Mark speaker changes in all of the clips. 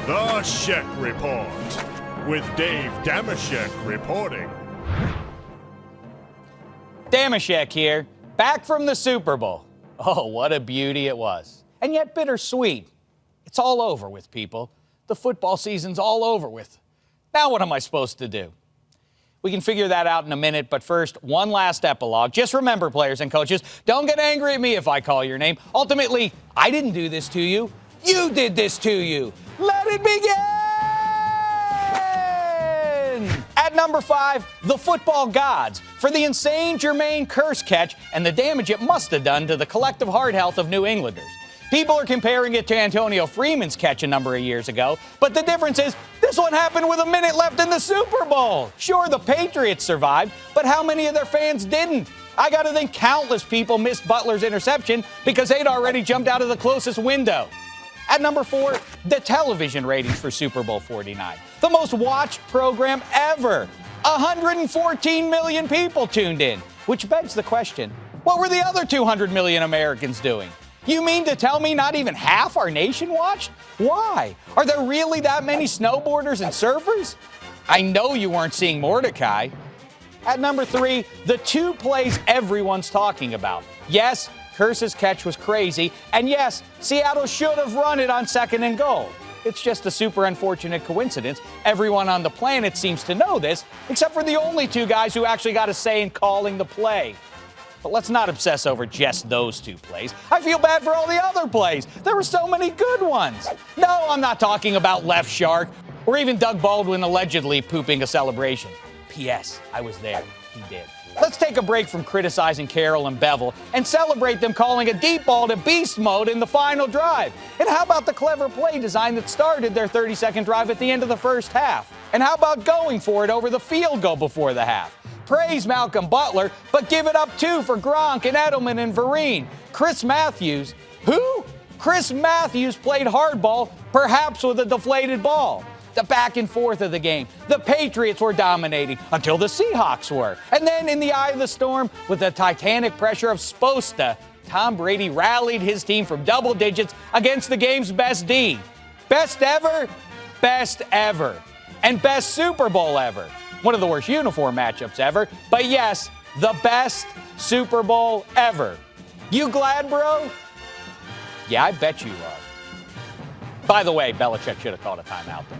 Speaker 1: The Shek Report, with Dave Dameshek reporting.
Speaker 2: Dameshek here, back from the Super Bowl. Oh, what a beauty it was. And yet bittersweet. It's all over with, people. The football season's all over with. Now what am I supposed to do? We can figure that out in a minute, but first, one last epilogue. Just remember, players and coaches, don't get angry at me if I call your name. Ultimately, I didn't do this to you. You did this to you. Let it begin! At number 5, the football gods, for the insane Jermaine Kearse catch and the damage it must have done to the collective heart health of New Englanders. People are comparing it to Antonio Freeman's catch a number of years ago, but the difference is this one happened with a minute left in the Super Bowl. Sure, the Patriots survived, but how many of their fans didn't? I got to think countless people missed Butler's interception because they'd already jumped out of the closest window. At number 4, the television ratings for Super Bowl 49. The most watched program ever. 114 million people tuned in, which begs the question, what were the other 200 million Americans doing? You mean to tell me not even half our nation watched? Why? Are there really that many snowboarders and surfers? I know you weren't seeing Mordecai. At number 3, the 2 plays everyone's talking about. Yes, Kearse's catch was crazy, and yes, Seattle should have run it on 2nd and goal. It's just a super unfortunate coincidence. Everyone on the planet seems to know this, except for the only 2 guys who actually got a say in calling the play. But let's not obsess over just those 2 plays. I feel bad for all the other plays. There were so many good ones. No, I'm not talking about Left Shark or even Doug Baldwin allegedly pooping a celebration. P.S. I was there. He did. Let's take a break from criticizing Carroll and Bevel and celebrate them calling a deep ball to beast mode in the final drive. And how about the clever play design that started their 30-second drive at the end of the first half? And how about going for it over the field goal before the half? Praise Malcolm Butler, but give it up too for Gronk and Edelman and Vereen. Chris Matthews. Who? Chris Matthews played hardball, perhaps with a deflated ball. The back and forth of the game. The Patriots were dominating until the Seahawks were. And then in the eye of the storm, with the titanic pressure of Sposta, Tom Brady rallied his team from double digits against the game's best D. Best ever? Best ever. And best Super Bowl ever. One of the worst uniform matchups ever, but yes, the best Super Bowl ever. You glad, bro? Yeah, I bet you are. By the way, Belichick should have called a timeout there.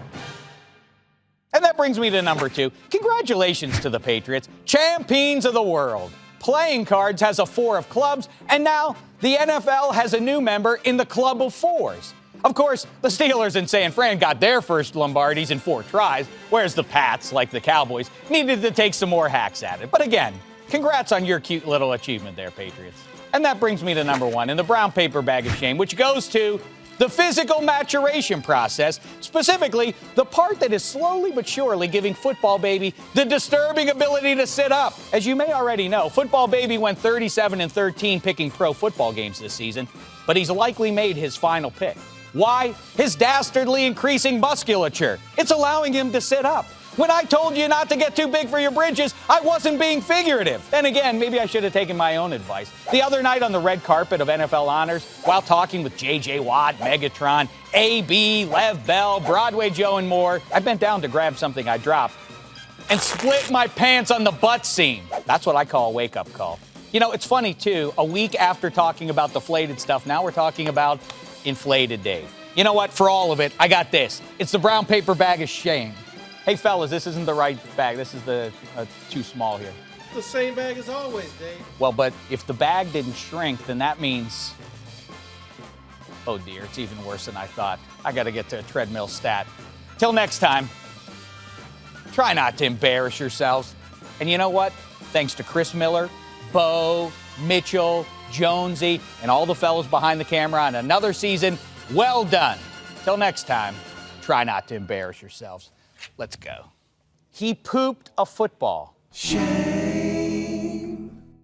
Speaker 2: And that brings me to number 2. Congratulations to the Patriots, champions of the world. Playing Cards has a 4 of clubs, and now the NFL has a new member in the club of 4s. Of course, the Steelers and San Fran got their first Lombardis in 4 tries, whereas the Pats, like the Cowboys, needed to take some more hacks at it. But again, congrats on your cute little achievement there, Patriots. And that brings me to number 1 in the brown paper bag of shame, which goes to the physical maturation process, specifically the part that is slowly but surely giving Football Baby the disturbing ability to sit up. As you may already know, Football Baby went 37-13 picking pro football games this season, but he's likely made his final pick. Why? His dastardly increasing musculature. It's allowing him to sit up. When I told you not to get too big for your britches, I wasn't being figurative. Then again, maybe I should have taken my own advice. The other night on the red carpet of NFL Honors, while talking with J.J. Watt, Megatron, A.B., Lev Bell, Broadway Joe, and more, I bent down to grab something I dropped and split my pants on the butt seam. That's what I call a wake-up call. You know, it's funny, too. A week after talking about deflated stuff, now we're talking about inflated Dave. You know what? For all of it, I got this. It's the brown paper bag of shame. Hey, fellas, this isn't the right bag. This is the too small here.
Speaker 3: The same bag as always, Dave.
Speaker 2: Well, but if the bag didn't shrink, then that means, oh dear, it's even worse than I thought. I got to get to a treadmill stat. Till next time, try not to embarrass yourselves. And you know what? Thanks to Chris Miller, Bo, Mitchell, Jonesy, and all the fellas behind the camera on another season, well done. Till next time, try not to embarrass yourselves. Let's go. He pooped a football.
Speaker 4: Shek.